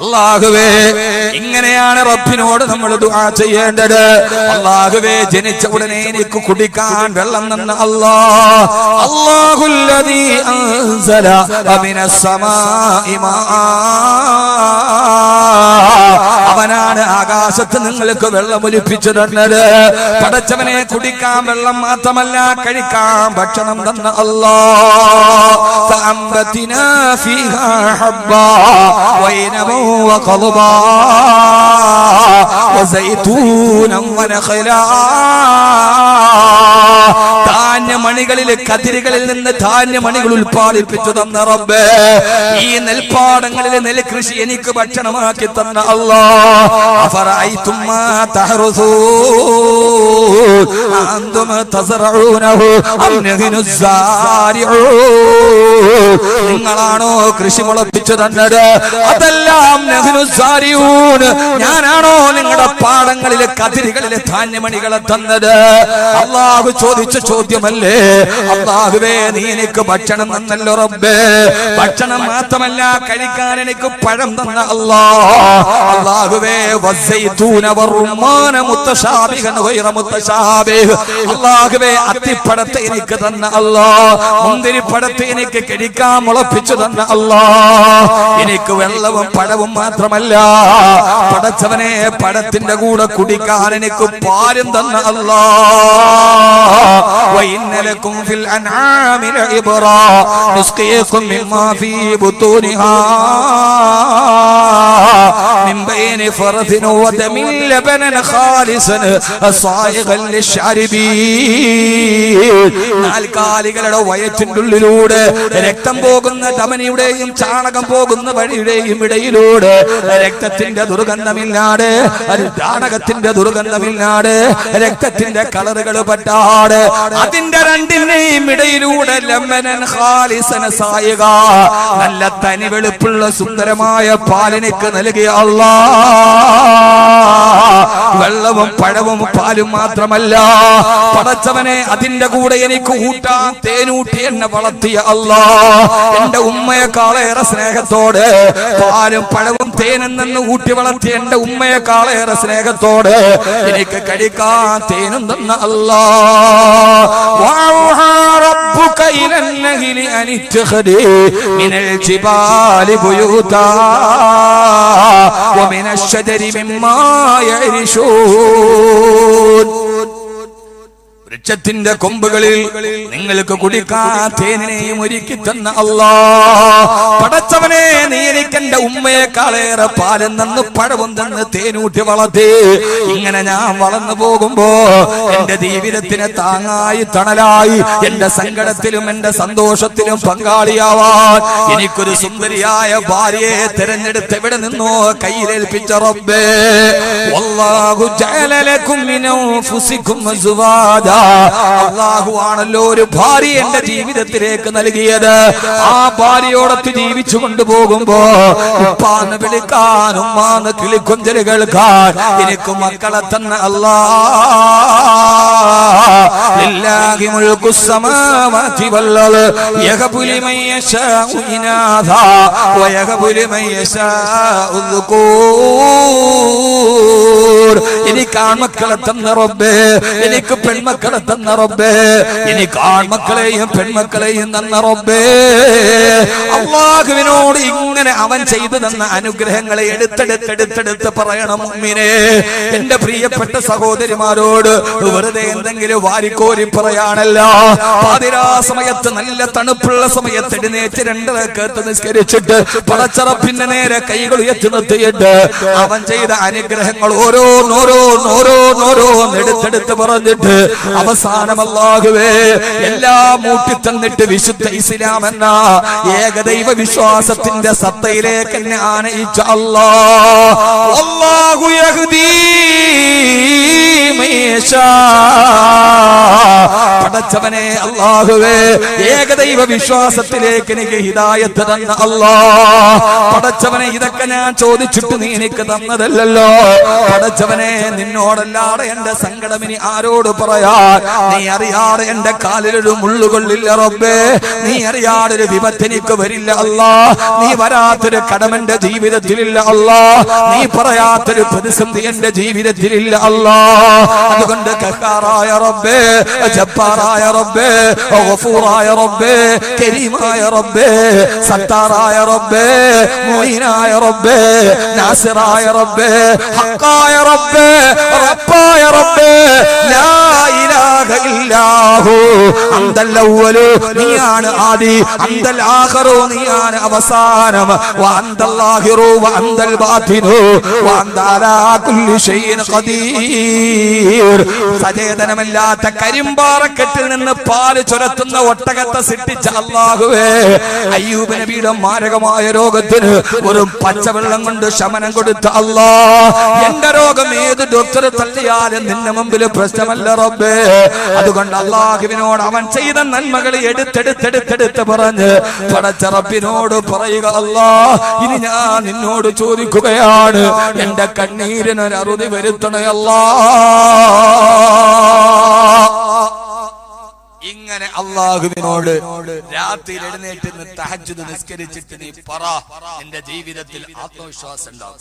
അല്ലാഹുവേ ഇങ്ങനെയാണ് റബ്ബിനോട് നമ്മൾ ദുആ ചെയ്യേണ്ടത്. അല്ലാഹുവേ ജനിച്ച ഉടനെ എനിക്ക് കുടിക്കാൻ വെള്ളം തന്ന അല്ലാഹ്, അല്ലാഹുല്ലദീ അൻസല മിനസ് സമാഇ മാആ, അവനാണ് ആകാശത്ത് നിങ്ങൾക്ക് വെള്ളം ഒലിപ്പിച്ചു തന്നത്. പടച്ചവനെ കുടിക്കാൻ വെള്ളം മാത്രമല്ല കഴിക്കാൻ ഭക്ഷണം തന്ന അല്ലാഹ്. ഫഅംബതിനാ ഫീഹാ ഹബ്ബാ വൈനബ وقضبا وزيتونا ونخلا, ധാന്യമണികളിലെ കതിരുകളിൽ നിന്ന് ധാന്യമണികൾ ഉൽപ്പാദിപ്പിച്ചു തന്ന റബ്ബേ, ഈ നെൽപ്പാടങ്ങളിലെ നെൽകൃഷി എനിക്ക് ഭക്ഷണമാക്കി തന്ന അല്ലാഹ്. അഫറഅയ്തും മാ തഹറുസൂൻ അൻതും തസ്റഊനഹു അം നഹ്നു സാരിഊൻ, നിങ്ങളാണോ കൃഷി മുളപ്പിച്ചു തന്നത് അതെല്ലാം നഹ്നു സാരിഊൻ, ഞാനാണോ നിങ്ങളുടെ പാടങ്ങളിലെ കതിരുകളിലെ ധാന്യമണികളെ തന്നത്? അല്ലാഹു ചോദിച്ച ചോദ്യമല്ലേ? അല്ലാഹുവേ നീ എനിക്ക് ഭക്ഷണം തന്നല്ലോ റബ്ബേ. ഭക്ഷണം മാത്രമല്ല കഴിക്കാൻ എനിക്ക് പഴം തന്ന അല്ലാഹ്. അല്ലാഹുവേ വസ്സൈതൂന വറുമ്മാന മുത്തശാബിഹൻ ഗൈറ മുത്തശാബിഹ്, അല്ലാഹുവേ അത്തിപ്പഴത്തെ എനിക്ക് തന്ന അല്ലാഹ്, മുന്തിരിപ്പഴത്തെ എനിക്ക് കഴിക്കാൻ മുളപ്പിച്ചു തന്ന അല്ലാഹ്. എനിക്ക് വെള്ളവും പഴവും മാത്രമല്ല പടച്ചവനെ പഴത്തിന്റെ കൂടെ കുടിക്കാൻ എനിക്ക് പാലും തന്ന അല്ലാഹ്. وإن لكم في الأنعام لعبرا نسقيكم مما في بطونها من بين فرث ودم لبنا خالصا صائغا للشاربين, നാൽക്കാലികളുടെ വയറ്റിന്റെ ഉള്ളിലൂടെ രക്തം പോകുന്ന ധമനിയുടെയും ചാണകം പോകുന്ന വഴിയുടെയും ഇടയിലൂടെ രക്തത്തിന്റെ ദുർഗന്ധമില്ലാതെ, ചാണകത്തിന്റെ ദുർഗന്ധമില്ലാതെ, രക്തത്തിന്റെ കളറുകൾ പറ്റാതെ, അതിന്റെ രണ്ടിന്റെയും ഇടയിലൂടെ ലമനൻ ഖാലിസന സായിക, നല്ല തനി വെളുപ്പുള്ള സുന്ദരമായ പാലിനിക്ക് നൽകിയ അല്ലാഹ്. വെള്ളവും പഴവും പാലും മാത്രമല്ല പടച്ചവനെ അതിന്റെ കൂടെ എനിക്ക് ഊട്ടാൻ തേനൂട്ടി എന്നെ വളർത്തിയ അല്ലാഹ്. എന്റെ ഉമ്മയെക്കാളേറെ സ്നേഹത്തോടെ പാലും പഴവും തേനും നിന്ന് ഊട്ടി വളർത്തിയ എന്റെ ഉമ്മയെക്കാളേറെ സ്നേഹത്തോടെ എനിക്ക് കഴിക്കാൻ തേനും തന്ന അല്ലാഹ്. وأوحى ربك إلى النحل أن اتخذي من الجبال بيوتا ومن الشجر مما يعرشون, വൃക്ഷത്തിന്റെ കൊമ്പുകളിൽ നിങ്ങൾക്ക് കുടിക്കാൻ തേനിനെയും ഒരുക്കി തന്ന അല്ലാഹ്. പടച്ചവനെ നീ എനിക്ക് എന്റെ ഉമ്മയെക്കാളേറെ പാലും തന്ന് പഴവും തന്ന് തേനൂട്ടി വളർത്തി. ഇങ്ങനെ ഞാൻ വളർന്നു പോകുമ്പോ എന്റെ ജീവിതത്തിന് താങ്ങായി തണലായി എന്റെ സങ്കടത്തിലും എന്റെ സന്തോഷത്തിലും പങ്കാളിയാവാൻ എനിക്കൊരു സുന്ദരിയായ ഭാര്യയെ തിരഞ്ഞെടുത്ത് എവിടെ നിന്നോ കയ്യിലേൽപ്പിച്ച റബ്ബേ, വല്ലാഹു ജഅല ലക്കും മിൻ അൻഫുസികും അസ്വാജാ, അല്ലാഹു ആണല്ലോ ഒരു ഭാര്യ എന്റെ ജീവിതത്തിലേക്ക് നൽകിയത്. ആ ഭാര്യയോടൊത്ത് ജീവിച്ചു കൊണ്ടുപോകുമ്പോ ഉപ്പാന്ന് വിളിക്കാൻ, ഉമ്മാന്ന് കിളിക്കൊഞ്ചല് കേൾക്കാൻ എനിക്ക് മക്കളെ തന്ന അല്ലാഹ്. ലില്ലാഹി മുൽകുസ് സമാവാതി വൽ അർദ് യഹബു ലിമൻ യശാഉ ഇനാഥാ വയഹബു ലിമൻ യശാഉ ദുകൂർ, എനിക്ക് ആൺമക്കളെ തന്ന റബ്ബേ, എനിക്ക് പെൺമക്കളെ തന്ന റബ്ബേ, എനിക്ക് ആൺമക്കളെയും പെൺമക്കളെയും തന്ന റബ്ബേ. അല്ലാഹുവിനോട് ഇങ്ങനെ അവൻ ചെയ്തു തന്ന അനുഗ്രഹങ്ങളെ എടുത്തെടുത്ത് പറയണം മുഅ്മിനേ. എന്റെ പ്രിയപ്പെട്ട സഹോദരിമാരോട് വെറുതെ എന്തെങ്കിലും വാരിക്കോരി പറയാനല്ല. പാതിരാ സമയത്ത് നല്ല തണുപ്പുള്ള സമയത്ത് എഴുന്നേറ്റ് 2 റക്അത്ത് നിസ്കരിച്ചിട്ട് പടച്ചറപ്പിന്റെ നേരെ കൈകൾ ഉയർത്തി നിർത്തിയിട്ട് അവൻ ചെയ്ത അനുഗ്രഹങ്ങൾ ഓരോന്നോരോന്നോരോന്നോരോന്ന് എടുത്തെടുത്ത് പറഞ്ഞിട്ട് അവസാനം അല്ലാഹുവേ എല്ലാം മൂട്ടി തന്നിട്ട് വിശുദ്ധ ഇസ്ലാം എന്ന ഏകദൈവ വിശ്വാസത്തിന്റെ സത്തയിലേക്ക് എന്നെ ആനയിച്ച അല്ലാഹ്. അല്ലാഹു യഹ്ദീ മൻ യശാ, പടച്ചവനെ അല്ലാഹുവേ ഏകദൈവ വിശ്വാസത്തിലേക്ക് എനിക്ക് ഹിദായത്ത് തന്ന അല്ലാഹ്. പടച്ചവനെ ഇതൊക്കെ ഇതൊക്കെ ഞാൻ ചോദിച്ചിട്ട് നീ എനിക്ക് തന്നതല്ലല്ലോ. പടച്ചവനെ, നിന്നോടല്ലാതെ എന്റെ സങ്കടം ഇനി ആരോട് പറയാ? നീ അറിയാതെ എന്റെ കാലിലൊരു മുള്ളുകൊള്ളില്ല റബ്ബേ. നീ അറിയാതെ ഒരു വിപത്ത് എനിക്ക് വരില്ല അല്ലാ. നീ വരാത്തൊരു കടമെന്റെ ജീവിതത്തിലില്ല അല്ലാ. നീ പറയാത്തൊരു പ്രതിസന്ധി എന്റെ ജീവിതത്തിലില്ല അല്ലാ. അതുകൊണ്ട് ഖഹാറായ റബ്ബേ, ജബ്ബാറായ റബ്ബേ, ഗഫൂറായ റബ്ബേ, കരീമായ റബ്ബേ, സത്താറായ റബ്ബേ, മുഈനായ റബ്ബേ, നാസിറായ റബ്ബേ, ഹഖായ റബ്ബേ, റബ്ബായ റബ്ബേ, ലാ ഇലാഹ ഇല്ലാഹു അന്തൽ അവ്വലു, നീയാണ് ആദി, അന്തൽ ആഖിറു, നീയാണ് അവസാനം, വ അന്തൽ ലാഹിറു വ അന്തൽ ബാതിനു വ അന്ത അലാ കുല്ലി ഷൈഇൻ ഖദീർ. സചേതനമല്ലാത്ത കരിമ്പാറക്കെട്ടിൽ നിന്ന് പാല് ചുരത്തുന്ന ഒട്ടകത്തെ സൃഷ്ടിച്ച അല്ലാഹുവേ, അയ്യൂബ് നബിയുടെ മാരകമായ രോഗത്തിന് ഒരു പച്ചവെള്ളം കൊണ്ട് ശമനം കൊടുത്ത അല്ലാ. എന്റെ രോഗം ഏത് ഡോക്ടർ തള്ളിയാലും നിന്റെ മുമ്പിൽ പ്രശ്നമല്ല റബ്ബേ. അതുകൊണ്ട് അല്ലാഹുവിനോട് അവൻ ചെയ്ത നന്മകൾ എടുത്തെടുത്തെടുത്തെടുത്ത് പറഞ്ഞ് പടച്ച റബ്ബിനോട് പറയുക, അല്ലാ ഇനി ഞാൻ നിന്നോട് ചോദിക്കുകയാണ്, എന്റെ കണ്ണീരിനൊരു അറുതി വരുത്തണേ അല്ലാ. ഇങ്ങനെ അല്ലാഹുവിനോട് രാത്രിയിൽ എഴുന്നേറ്റ് തഹജ്ജുദ് നിസ്കരിച്ചിട്ട് നീ പറ, എന്റെ ജീവിതത്തിൽ ആത്മവിശ്വാസം ഉണ്ടാവും.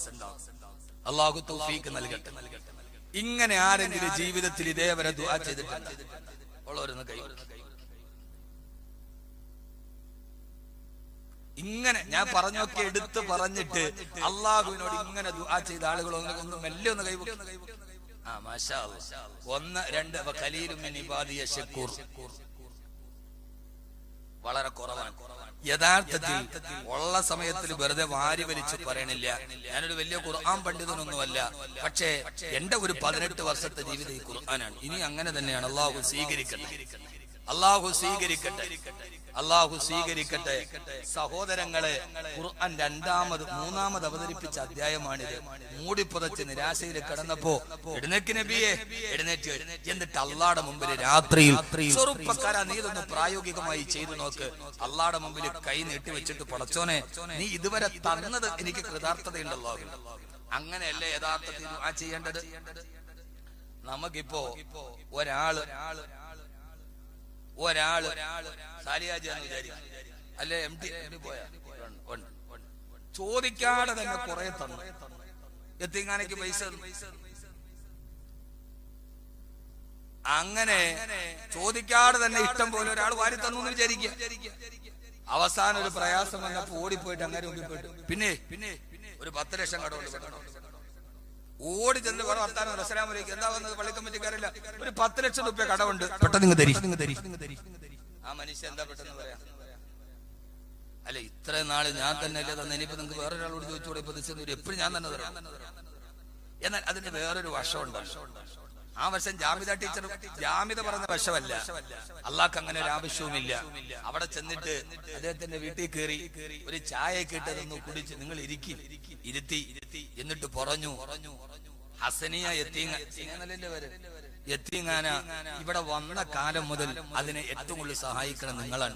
അല്ലാഹു തൗഫീഖ് നൽകട്ടെ. ഇങ്ങനെ ആരെങ്കിലും ജീവിതത്തിൽ ഇതേവരെ ദുആ ചെയ്തിട്ടുണ്ട്? ഉള്ളവരൊന്ന് കൈ. ഇങ്ങനെ ഞാൻ പറഞ്ഞൊക്കെ എടുത്ത് പറഞ്ഞിട്ട് അല്ലാഹുവിനോട് ഇങ്ങനെ ദുആ ചെയ്ത ആളുകൾ ഒന്ന് മെല്ലെ ഒന്ന് കൈവക്കും. ആ മാഷാ അല്ലാഹ്. 1 2 ഖലീലും മിൻ ഇബാദിയ ശക്കൂർ. വളരെ കുറവാണ്. യഥാർത്ഥത്തിൽ ഉള്ള സമയത്തിൽ വെറുതെ വാരി വലിച്ച് പറയണില്ല. ഞാനൊരു വലിയ ഖുർആൻ പണ്ഡിതനൊന്നുമല്ല. പക്ഷേ എന്റെ ഒരു 18 വർഷത്തെ ജീവിതം ഈ ഖുർആനാണ്. ഇനി അങ്ങനെ തന്നെയാണ്. അല്ലാഹു സ്വീകരിക്കട്ടെ, അല്ലാഹു സ്വീകരിക്കട്ടെ, അല്ലാഹു സ്വീകരിക്കട്ടെ. സഹോദരങ്ങളെ, ഖുർആൻ 3-ാമത് അവതരിപ്പിച്ച അധ്യായമാണിത്. മൂടിപ്പുതച്ച് നിരാശയിൽ കിടന്നപ്പോ എഴുന്നേക്ക് നബിയെ, എഴുന്നേറ്റ്. എന്നിട്ട് അള്ളാടെ മുമ്പിൽ രാത്രിയിൽ, ചെറുപ്പക്കാരാ നീ ഇതൊന്ന് പ്രായോഗികമായി ചെയ്തു നോക്ക്. അള്ളാടെ മുമ്പിൽ കൈ നീട്ടി വെച്ചിട്ട്, പടച്ചോനെ നീ ഇതുവരെ തന്നത് എനിക്ക് കൃതാർത്ഥതയുണ്ടല്ലോ. അങ്ങനെയല്ലേ യഥാർത്ഥത്തിൽ ദുആ ചെയ്യേണ്ടത്? നമുക്കിപ്പോ ഒരാള് സാലിയാജിയാന്ന് വിചാരിക്കും, അല്ലെ MD പോയാ ചോദിക്കാതെ തന്നെ കുറെ തന്നു. എത്തിങ്ങാനേക്ക് പൈസ അങ്ങനെ ചോദിക്കാതെ തന്നെ ഇഷ്ടം പോലെ ഒരാൾ വാരി തന്നു എന്ന് വിചാരിക്കുക. അവസാനം ഒരു പ്രയാസം വന്നപ്പോ ഓടിപ്പോയിട്ട് അങ്ങനെ മുമ്പിൽ പോയിട്ട് പിന്നെ ഒരു 10 ലക്ഷം കടമുണ്ട്. ഓടി ചെന്ന് വേറെ വർത്താനം, അസ്സലാമു അലൈക്കും, എന്താ വന്നത്? പള്ളി കമ്മിറ്റിക്കാരില്ല, ഒരു 10 ലക്ഷം രൂപ കടമുണ്ട്, പെട്ടെന്ന് തരി. ആ മനുഷ്യൻ എന്താ പെട്ടെന്ന് പറയാ? അല്ല, ഇത്രയും നാള് ഞാൻ തന്നെ അല്ലേ തന്നെ, ഇനിയിപ്പോ നിങ്ങൾക്ക് വേറൊരാളോട് ചോദിച്ചൂടെ? എപ്പോഴും ഞാൻ തന്നെ തരാം. എന്നാൽ അതിന് വേറൊരു വശമുണ്ട്. ആ വശം ജാമിദ ടീച്ചർ ജാമിദ പറഞ്ഞ വശമല്ല. അള്ളാഹ്ക്ക് അങ്ങനെ ഒരു ആവശ്യവുമില്ല. അവിടെ ചെന്നിട്ട് അദ്ദേഹത്തിന്റെ വീട്ടിൽ കയറി ഒരു ചായയൊക്കെ ഇട്ടതൊന്ന് കുടിച്ച് നിങ്ങൾ ഇരുത്തി. എന്നിട്ട് പറഞ്ഞു, ഹസനിയ യത്തീങ്ങാന ഇവിടെ വന്ന കാലം മുതൽ അതിനെ ഏറ്റവും കൂടുതൽ സഹായിക്കണം നിങ്ങളാണ്.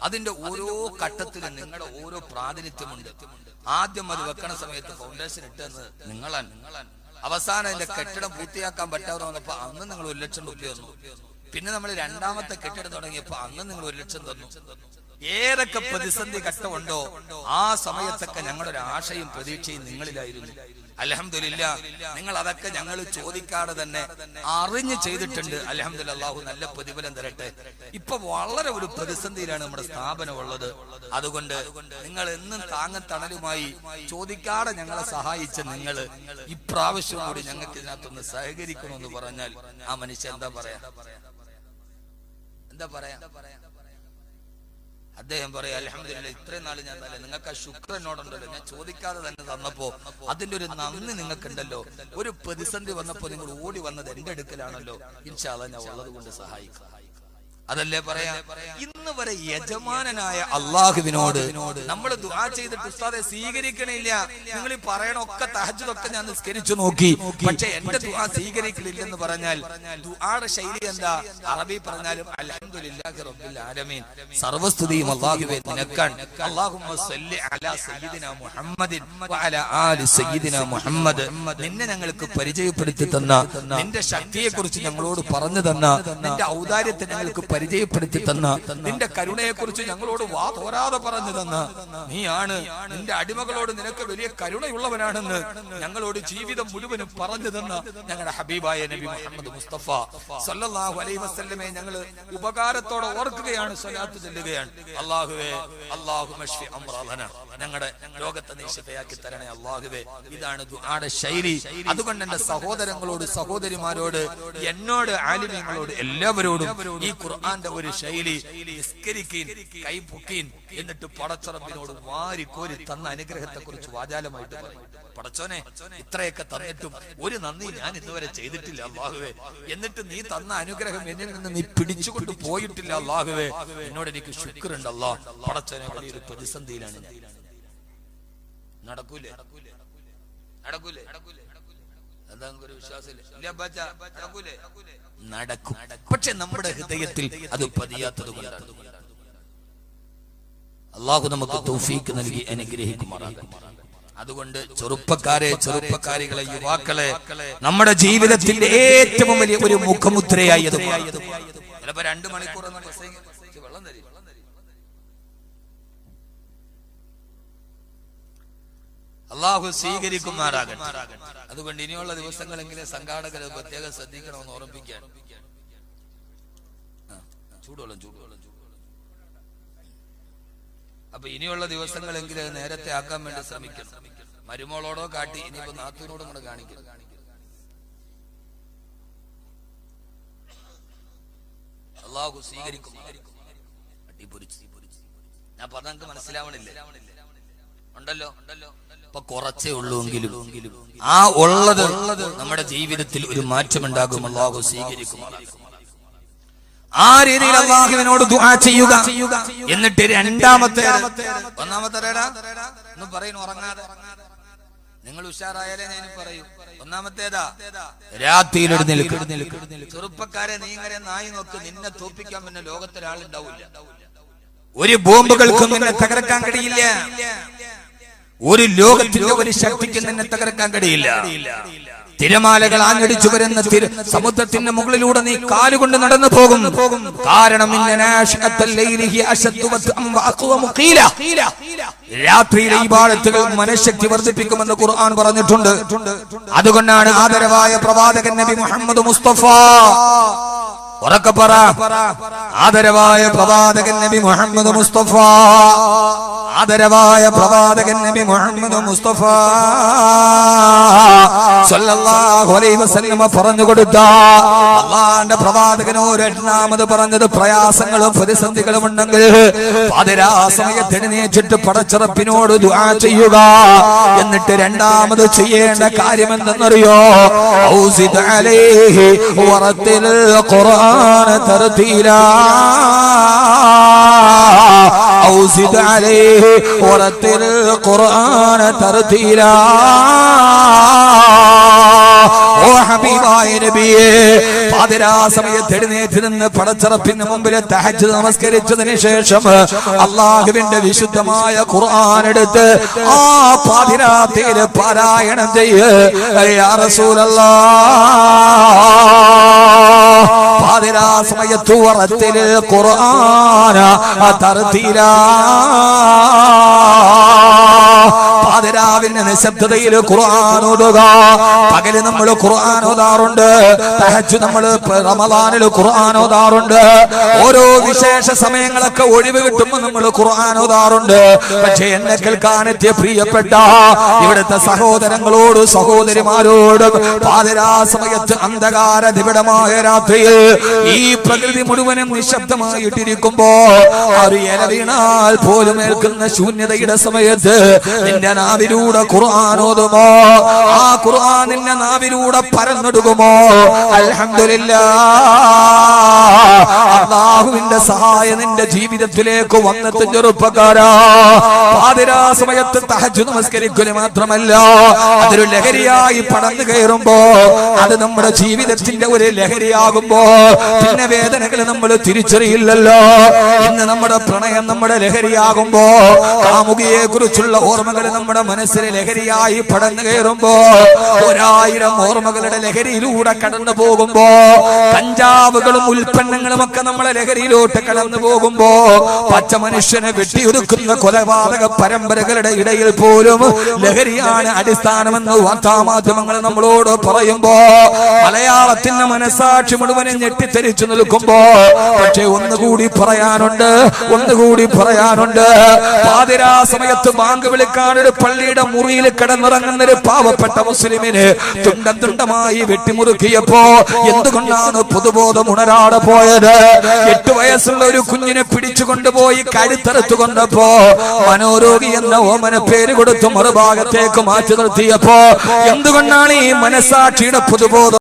അതിന്റെ ഓരോ ഘട്ടത്തിലും നിങ്ങളുടെ ഓരോ പ്രാതിനിധ്യമുണ്ട്. ആദ്യം അത് വെക്കണ സമയത്ത് ഫൗണ്ടേഷൻ ഇട്ടെന്ന് നിങ്ങളാണ്. അവസാനം അതിന്റെ കെട്ടിടം പൂർത്തിയാക്കാൻ പറ്റാതെ വന്നപ്പോ അന്ന് നിങ്ങൾ 1 ലക്ഷം രൂപ തന്നു. പിന്നെ നമ്മൾ 2ാമത്തെ കെട്ടിടം തുടങ്ങിയപ്പോ അന്ന് നിങ്ങൾ 1 ലക്ഷം തന്നു. ഏതൊക്കെ പ്രതിസന്ധി ഘട്ടമുണ്ടോ ആ സമയത്തൊക്കെ ഞങ്ങളുടെ ഒരു ആശയും പ്രതീക്ഷയും നിങ്ങളിലായിരുന്നു. അൽഹംദുലില്ലാഹ്, നിങ്ങൾ അതൊക്കെ ഞങ്ങൾ ചോദിക്കാതെ തന്നെ അറിഞ്ഞ് ചെയ്തിട്ടുണ്ട്. അൽഹംദുലില്ലാഹ്, അല്ലാഹു നല്ല പ്രതിഫലം തരട്ടെ. ഇപ്പൊ വളരെ ഒരു പ്രതിസന്ധിയിലാണ് നമ്മുടെ സ്ഥാപനം ഉള്ളത്. അതുകൊണ്ട് നിങ്ങൾ എന്നും താങ്ങത്തണലുമായി ചോദിക്കാതെ ഞങ്ങളെ സഹായിച്ച നിങ്ങൾ ഇപ്രാവശ്യം കൂടി ഞങ്ങൾക്ക് ഇതിനകത്തൊന്ന് സഹകരിക്കണമെന്ന് പറഞ്ഞാൽ ആ മനുഷ്യൻ എന്താ പറയാ? അദ്ദേഹം പറയാ, അൽഹംദുലില്ലാഹ്, ഇത്രയും നാൾ ഞാൻ തന്നെ നിങ്ങൾക്ക് ആ ശുക്രനോടുണ്ടല്ലോ, ഞാൻ ചോദിക്കാതെ തന്നെ തന്നപ്പോ അതിന്റെ ഒരു നന്ദി നിങ്ങൾക്കുണ്ടല്ലോ. ഒരു പ്രതിസന്ധി വന്നപ്പോ നിങ്ങൾ ഓടി വന്നത് എന്റെ അടുക്കലാണല്ലോ. ഇൻഷാ അല്ലാഹ് ഞാൻ ഉള്ളത് കൊണ്ട് സഹായിക്കാം. അതല്ലേ പറയാ. ഇന്ന് വരെ യജമാനനായ അള്ളാഹുവിനോട് നമ്മൾ ദുആ ചെയ്തിട്ട് ഉസ്താദെ സ്വീകരിക്കണില്ല, നിങ്ങൾ ഈ പറയണൊക്കെ തഹജ്ജുദൊക്കെ ഞാൻ നിസ്കരിച്ചു നോക്കി, പക്ഷെ എന്റെ ദുആ സ്വീകരിക്കണില്ലെന്ന് പറഞ്ഞാൽ ദുആയുടെ ശൈലി എന്താ? അറബി പറഞ്ഞാലും അൽഹംദുലില്ലാഹി റബ്ബിൽ ആലമീൻ, സർവസ്തുതിയും അല്ലാഹുവേ നിനക്കാണ്. അല്ലാഹുമ്മ സ്വല്ലി അലാ സയ്യിദിനാ മുഹമ്മദിൻ വഅലാ ആലി സയ്യിദിനാ മുഹമ്മദ്. നിന്നെ ഞങ്ങൾക്ക് പരിചയപ്പെടുത്തി തന്ന, നിന്റെ ശക്തിയെ കുറിച്ച് ഞങ്ങളോട് പറഞ്ഞു തന്ന, നിന്റെ ഔദാര്യത്തെ ഞങ്ങൾക്ക് പരിചയപ്പെടുത്തി തന്ന, നിന്റെ കരുണയെ കുറിച്ച് ഞങ്ങളോട് വാ തോരാതെ പറഞ്ഞു തന്ന നീയാണ്. നിന്റെ അടിമകളോട് നിനക്ക് വലിയ കരുണയുള്ളവനാണെന്ന് ഞങ്ങളോട് ജീവിതം മുഴുവനും പറഞ്ഞു തന്ന ഞങ്ങളുടെ ഹബീബായ നബി മുഹമ്മദ് മുസ്തഫ സല്ലല്ലാഹു അലൈഹി വസല്ലമയെ ഞങ്ങൾ ഉപകാരത്തോടെ ഓർക്കുകയാണ്, സ്വലാത്ത് ചൊല്ലുകയാണ്. അല്ലാഹുവേ അല്ലാഹുമ്മ ശ്ഫി അംറാദന, ഞങ്ങളുടെ രോഗത്തെ നീ ശിഫയാക്കി തരണേ അല്ലാഹുവേ. ഇതാണ് ദുആയുടെ ശൈലി. അതുകൊണ്ട് എന്റെ സഹോദരങ്ങളോട് സഹോദരിമാരോട് എന്നോട് ആലിമീങ്ങളോട് എല്ലാവരോടും ഈ ഖുർആന്റെ ഒരു ശൈലി, നിസ്കരിക്കീൻ, കൈ പൊക്കീൻ, എന്നിട്ട് പടച്ചറപ്പിനോട് വാരിക്കോരി തന്ന അനുഗ്രഹത്തെ കുറിച്ച് വാചാലമായിട്ട് പറയും. പടച്ചോനെ, ഇത്രയൊക്കെ തന്നിട്ടും ഒരു നന്ദി ഞാൻ ഇന്നുവരെ ചെയ്തിട്ടില്ല അല്ലാഹുവേ, എന്നിട്ട് നീ തന്ന അനുഗ്രഹം എന്നിൽ നിന്ന് നീ പിടിച്ചുകൊണ്ട് പോയിട്ടില്ല അല്ലാഹുവേ, എന്നോട് എനിക്ക് ശുക്റുണ്ട് അല്ലാഹ്. പടച്ചോനെ, വലിയൊരു പ്രതിസന്ധിയിലാണ് ഞാൻ. നടക്കൂലേ? നടക്കൂലേ? ഒരു വിശ്വാസമില്ല, നടക്കും. പക്ഷെ നമ്മുടെ ഹൃദയത്തിൽ അത് പതിയാത്തത് കൊണ്ടാണ്. അള്ളാഹു നമുക്ക് തൗഫീഖ് നൽകി അനുഗ്രഹിക്കുമാറാകട്ടെ. അതുകൊണ്ട് ചെറുപ്പക്കാരെ, ചെറുപ്പക്കാരികളെ, യുവാക്കളെ, നമ്മുടെ ജീവിതത്തിന്റെ ഏറ്റവും വലിയ ഒരു മുഖമുദ്രയായി ചിലപ്പോ 2 മണിക്കൂർ വെള്ളം തരും. അള്ളാഹു സ്വീകരിക്കുമാറാകട്ടെ. അതുകൊണ്ട് ഇനിയുള്ള ദിവസങ്ങളെങ്കിലും സംഘാടകർ പ്രത്യേകം ശ്രദ്ധിക്കണമെന്ന് ഓർമ്മിപ്പിക്കാൻ. ചൂടുവെള്ളം. അപ്പൊ ഇനിയുള്ള ദിവസങ്ങളെങ്കിലും നേരത്തെ ആക്കാൻ വേണ്ടി ശ്രമിക്കണം. മരുമോളോടോ കാട്ടി, ഇനിയിപ്പോ നാത്തൂനോടും കൂടെ കാണിക്കണം. അള്ളാഹു സ്വീകരിക്കും. ഞാൻ പറഞ്ഞ മനസ്സിലാവണില്ലേ? ഉണ്ടല്ലോ. അപ്പൊ കുറച്ചേ ഉള്ളൂവെങ്കിലും ആ ഉള്ളത് നമ്മുടെ ജീവിതത്തിൽ ഒരു മാറ്റമുണ്ടാകും. അല്ലാഹു സ്വീകരിക്കും. ആ രീതിയിൽ അല്ലാഹുവിനോട് ദുആ ചെയ്യുക. എന്നിട്ട് ഒന്നാമത്തെ ഒന്ന് പറയുന്നു, ഉറങ്ങാതെ നിങ്ങൾ ഉഷാറായാലേ ഞാൻ പറയൂ. ഒന്നാമത്തേതാ, രാത്രിയിൽ എഴുന്നേൽക്കുക. ചെറുപ്പക്കാരെ, നീ ഇങ്ങനെ നായി നോക്ക്, നിന്നെ തോൽപ്പിക്കാൻ പിന്നെ ലോകത്തൊരാളുണ്ടാവില്ല. ഒരു ബോംബുകൾക്കും നിന്നെ തകർക്കാൻ കഴിയില്ല. ഒരു ലോകത്തിന്റെ ഒരു ശക്തിക്ക് നിന്നെ തകർക്കാൻ കഴിയില്ല. തിരമാലകൾ ആഞ്ഞടിച്ചു വരുന്ന സമുദ്രത്തിന്റെ മുകളിലൂടെ നീ കാലുകൊണ്ട് നടന്നു പോകും. കാരണം രാത്രിയിലെ ഇബാദത്തുകൾ മനഃശക്തി വർദ്ധിപ്പിക്കുമെന്ന് ഖുർആൻ പറഞ്ഞിട്ടുണ്ട്. അതുകൊണ്ടാണ് ആദരവായ പ്രവാചകൻ നബി മുഹമ്മദ് മുസ്തഫ, ഉറക്കെ പറ, ആദരവായ പ്രവാചകൻ നബി മുഹമ്മദ് മുസ്തഫ, ആദരവായ പ്രവാചകൻ നബി മുഹമ്മദ് മുസ്തഫ സല്ലല്ലാഹു അലൈഹി വസല്ലം പറഞ്ഞു കൊടുത്ത അല്ലാഹുവിന്റെ പ്രവാചകനോട് രണ്ടാമത് പറഞ്ഞത്, പ്രയാസങ്ങളും പ്രതിസന്ധികളും ഉണ്ടെങ്കിൽ പാതിരാ സമയത്ത് എഴുന്നേറ്റിട്ട് പടച്ചറപ്പിനോട് ദുആ ചെയ്യുക. എന്നിട്ട് രണ്ടാമത് ചെയ്യേണ്ട കാര്യം എന്തെന്നറിയോ? ഔസിദ് അലൈഹി വറത്തിൽ ഖുർആന തർതീലാ, ഔസിദ് അലൈഹി വറത്തിൽ ഖുർആന തർതീലാ. ഓ ഹബീബായ നബിയേ, പാതിരാ സമയത്ത് എഴുന്നേറ്റ് നിന്ന് പടച്ചറപ്പിന് മുമ്പിൽ തഹജ്ജുദ് നമസ്കരിച്ചതിന് ശേഷം അല്ലാഹുവിന്റെ വിശുദ്ധമായ ഖുർആൻ എടുത്ത് ആ പാതിരാത്രിയിൽ പാരായണം ചെയ്യ് യാ റസൂലല്ലാഹ്. പാതിരാ സമയത്ത് വറത്തിൽ ഖുർആന തർതീലാ, പാതിരാവിന്റെ നിശബ്ദതയിൽ ഖുർആൻ ഓതുക. പകല് നമ്മൾ ഖുർആൻ ഓതാറുണ്ട്, തഹജ്ജുദ് നമ്മൾ റമദാനിൽ ഖുർആൻ ഓതാറുണ്ട്, ഓരോ വിശേഷ സമയങ്ങളൊക്കെ ഒഴിവ് കിട്ടുമ്പോൾ നമ്മൾ ഖുർആൻ ഓതാറുണ്ട്. പക്ഷേ എന്നെ കേൾക്കാനെത്തിയ പ്രിയപ്പെട്ട ഇവിടുത്തെ സഹോദരങ്ങളോട് സഹോദരിമാരോട്, പാതിരാ സമയത്ത് അന്ധകാര നിബിഡമായ രാത്രിയിൽ ഈ പ്രകൃതി മുഴുവനും നിശബ്ദമായിട്ടിരിക്കുമ്പോ ഒരു ഇല വീണാൽ പോലും ഏൽക്കുന്ന ശൂന്യതയുടെ സമയത്ത് നിന്റെ നാവിലൂടെ ഖുർആൻ ഓതുമോ, ആ ഖുർആൻ നിന്റെ നാവിലൂടെ പരന്നൊടുകുമോ, അൽഹംദുലില്ലാഹ് അല്ലാഹുവിന്റെ സഹായം നിന്റെ ജീവിതത്തിലേക്ക് വന്നെത്തും. ചെറുപ്പക്കാരാ, പാതിരാ സമയത്ത് തഹജ്ജുദ് നമസ്കരിക്കുക മാത്രമല്ല, അതൊരു ലഹരിയായി പടർന്നു കയറുമ്പോ, അത് നമ്മുടെ ജീവിതത്തിന്റെ ഒരു ലഹരിയാകുമ്പോ പിന്നെ വേദനകൾ നമ്മൾ തിരിച്ചറിയില്ലല്ലോ. ഇന്ന് നമ്മുടെ പ്രണയം നമ്മുടെ ലഹരിയാകുമ്പോ, കാമുകിയെ കുറിച്ചുള്ള ഓർമ്മകൾ നമ്മുടെ മനസ്സിൽ ലഹരിയായി പടർന്നു കയറുമ്പോ, 1000 ഓർമ്മകളുടെ ലഹരിയിലൂടെ കടന്നു പോകുമ്പോ, കഞ്ചാവുകളും ഉൽപ്പന്നങ്ങളും ഒക്കെ നമ്മളെ ലഹരിയിലോട്ട് കടന്നു പോകുമ്പോ, പച്ച മനുഷ്യനെ വെട്ടിയൊതുക്കുന്ന കൊലപാതക പരമ്പരകളുടെ ഇടയിൽ പോലും ലഹരിയാണ് അടിസ്ഥാനമെന്ന് വാർത്താമാധ്യമങ്ങൾ നമ്മളോട് പറയുമ്പോ, മലയാളത്തിന്റെ മനസാക്ഷി മുഴുവനും ഞെട്ടിത്തെരിച്ചു നിൽക്കുമ്പോ, പക്ഷേ ഒന്നുകൂടി പറയാനുണ്ട്. പാതിരാ സമയത്ത് ബാങ്ക് വിളിക്കാൻ ഒരു പള്ളിയുടെ മുറിയിൽ കിടന്നിറങ്ങുന്ന ഒരു പാവപ്പെട്ട മുസ്ലിമിന് തുണ്ടമായി വെട്ടിമുറുക്കിയപ്പോ എന്തുകൊണ്ടാണ് പൊതുബോധം ഉണരാതെ പോയത്? 8 വയസ്സുള്ള ഒരു കുഞ്ഞിനെ പിടിച്ചുകൊണ്ടുപോയി കഴുത്തറുത്തു കൊണ്ടപ്പോ, മനോരോഗി എന്ന ഓമന പേര് കൊടുത്ത് മറുഭാഗത്തേക്ക് മാറ്റി നിർത്തിയപ്പോ എന്തുകൊണ്ടാണ് ഈ മനസാക്ഷിയുടെ പൊതുബോധം